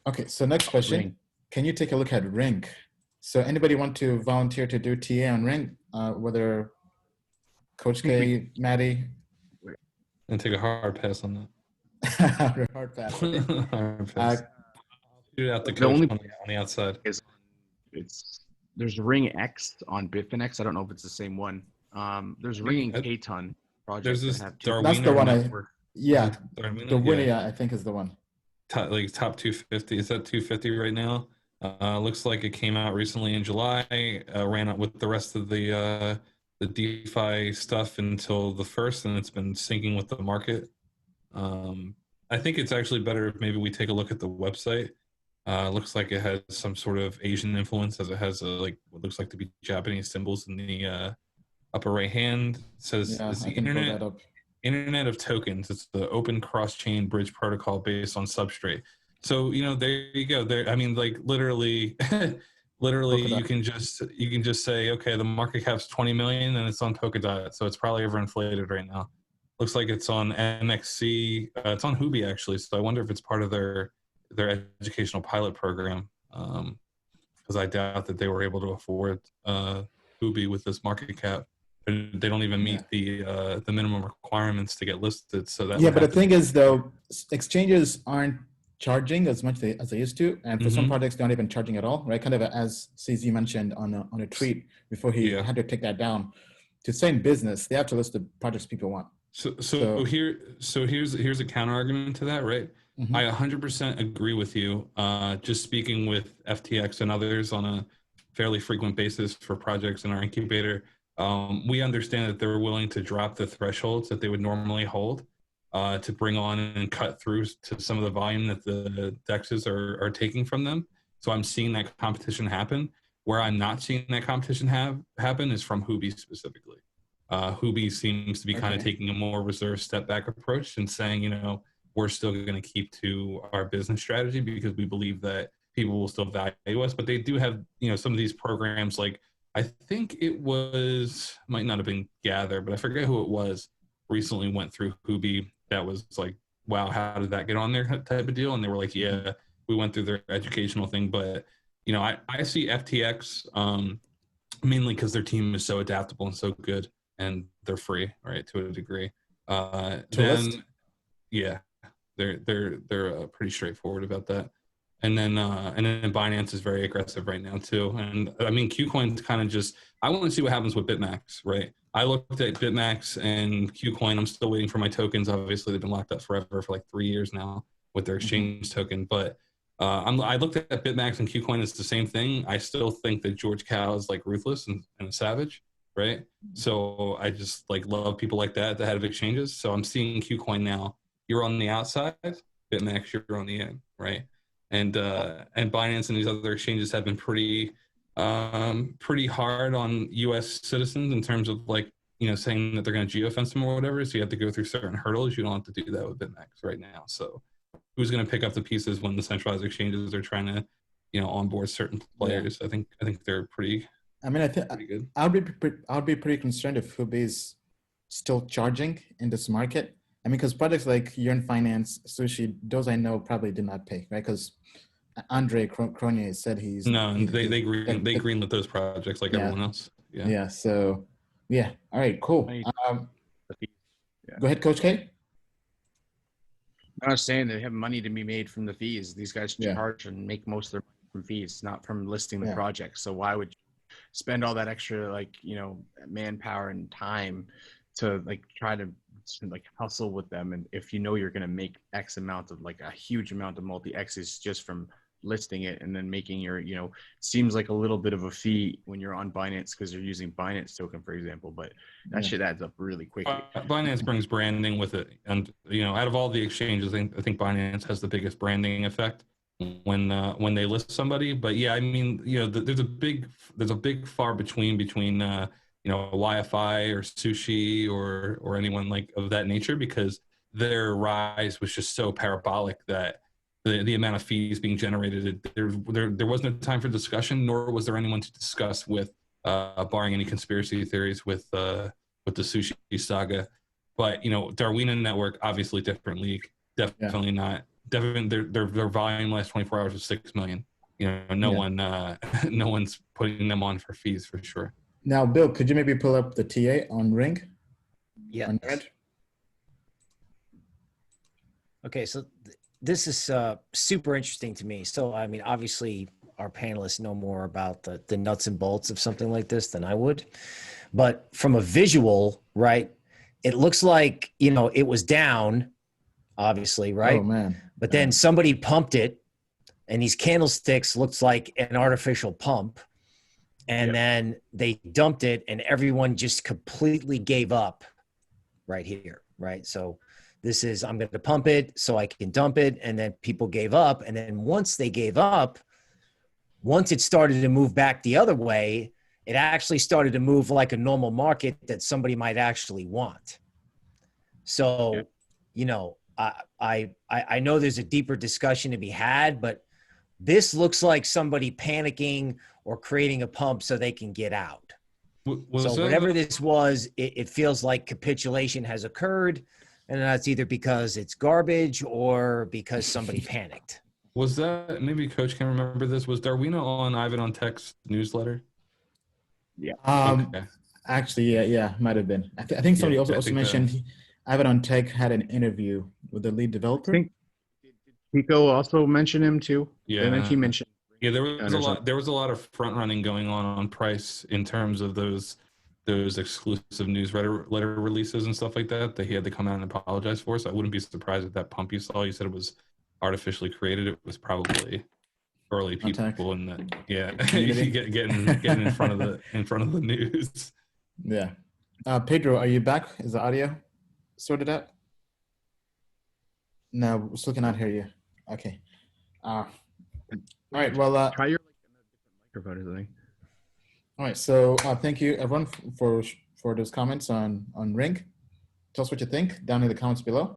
Okay, so next question. Ring. Can you take a look at Ring? So anybody want to volunteer to do TA on Ring? Whether Coach K, Maddie? And take a hard pass on Hard pass, okay. that. Hard pass. Shoot out the The coach only on the outside. There's Ring X on Bitfinex. I don't know if it's the same one. There's Ring and K-Ton projects There's that this have two. Darwinia That's the one network. yeah. Darwinia, Darwinia, I think, is the one. Top 250. It's at 250 right now. Looks like it came out recently in July. Ran out with the rest of the DeFi stuff until the first, and it's been syncing with the market. I think it's actually better if maybe we take a look at the website. Looks like it has some sort of Asian influence, as it has like what looks like to be Japanese symbols in the upper right hand. It says it's the Internet of Tokens. It's the open cross-chain bridge protocol based on Substrate. So there you go. There, I mean, like literally, you can just say, okay, the market cap's 20 million and it's on Polkadot, so it's probably overinflated right now. Looks like it's on MXC. It's on Huobi actually. So I wonder if it's part of their educational pilot program, because I doubt that they were able to afford Huobi with this market cap. They don't even meet the minimum requirements to get listed. So that but the thing is, though, exchanges aren't charging as much as they used to, and for some projects, they're not even charging at all, right? Kind of as CZ mentioned on a tweet before he had to take that down. To stay in business, they have to list the projects people want. So here's a counter argument to that, right? I 100% agree with you. Just speaking with FTX and others on a fairly frequent basis for projects in our incubator. We understand that they're willing to drop the thresholds that they would normally hold to bring on and cut through to some of the volume that the DEXs are taking from them. So I'm seeing that competition happen. Where I'm not seeing that competition happen is from Huobi specifically. Huobi seems to be kind of taking a more reserved step back approach and saying, we're still going to keep to our business strategy because we believe that people will still value us. But they do have, some of these programs like, I think it might not have been Gather, but I forget who it was, recently went through Huobi that was like, wow, how did that get on there type of deal? And they were like, yeah, we went through their educational thing. But, I see FTX mainly because their team is so adaptable and so good and they're free, right, to a degree. They're pretty straightforward about that. And then Binance is very aggressive right now too. And I mean, KuCoin's kind of just, I want to see what happens with BitMax, right? I looked at BitMax and KuCoin. I'm still waiting for my tokens. Obviously, they've been locked up forever for like 3 years now with their exchange token. But I looked at BitMax and KuCoin as the same thing. I still think that George Cao is like ruthless and a savage, right? So I just like love people like that, the head of exchanges. So I'm seeing KuCoin now. You're on the outside, BitMax, you're on the end, right? And Binance and these other exchanges have been pretty hard on U.S. citizens in terms of like, saying that they're going to geofence them or whatever. So you have to go through certain hurdles. You don't have to do that with BitMax right now. So who's going to pick up the pieces when the centralized exchanges are trying to, onboard certain players? I think they're pretty. I mean, I think pretty good. I'd be pretty concerned if Huobi is still charging in this market. I mean, because projects like Yearn Finance, Sushi, those I know probably did not pay, right? Because Andre Cronier said they greenlit those projects like everyone else. Yeah. So, all right, cool. Go ahead, Coach K. I was saying they have money to be made from the fees. These guys charge and make most of their money from fees, not from listing the project. So why would you spend all that extra, manpower and time to try to hustle with them? And if you're going to make X amount of a huge amount of multi-X's just from listing it and then making your, seems like a little bit of a fee when you're on Binance because you're using Binance token, for example, but that shit adds up really quickly. Binance brings branding with it. And, out of all the exchanges, I think Binance has the biggest branding effect when they list somebody. But yeah, I mean, there's a big far between YFI or Sushi or anyone of that nature, because their rise was just so parabolic that the amount of fees being generated, there was no time for discussion, nor was there anyone to discuss with, barring any conspiracy theories with the Sushi saga. But Darwinia network, obviously different league, definitely not Devin, their volume last 24 hours was 6 million. You know, no one's putting them on for fees for sure. Now, Bill, could you maybe pull up the TA on Ring? Yeah. On Red? Okay, so this is super interesting to me. So, I mean, obviously, our panelists know more about the nuts and bolts of something like this than I would. But from a visual, right, it looks like, you know, it was down, obviously, right? Oh, man. But then somebody pumped it, and these candlesticks looks like an artificial pump. And then they dumped it, and everyone just completely gave up right here, right? So this is, I'm going to pump it so I can dump it. And then people gave up. And then once they gave up, once it started to move back the other way, it actually started to move like a normal market that somebody might actually want. So, you know, I know there's a deeper discussion to be had, but this looks like somebody panicking or creating a pump so they can get out. So whatever this was, it feels like capitulation has occurred. And that's either because it's garbage or because somebody panicked. Was that, maybe Coach can remember this, was Darwinia on Ivan on Tech's newsletter? Yeah. Okay. Actually, yeah, might have been. I think somebody also mentioned Ivan on Tech had an interview with the lead developer. I think Pico also mentioned him too. Yeah. And then he mentioned. Yeah, there was a lot of front running going on price in terms of those exclusive newsletter releases and stuff like that he had to come out and apologize for. So I wouldn't be surprised if that pump you saw, you said it was artificially created. It was probably early people in the getting in front of the news. Yeah. Pedro, are you back? Is the audio sorted out? No, we still cannot hear you. Okay. All right. Well, try your different microphone or something. All right. So thank you everyone for those comments on Ring. Tell us what you think down in the comments below.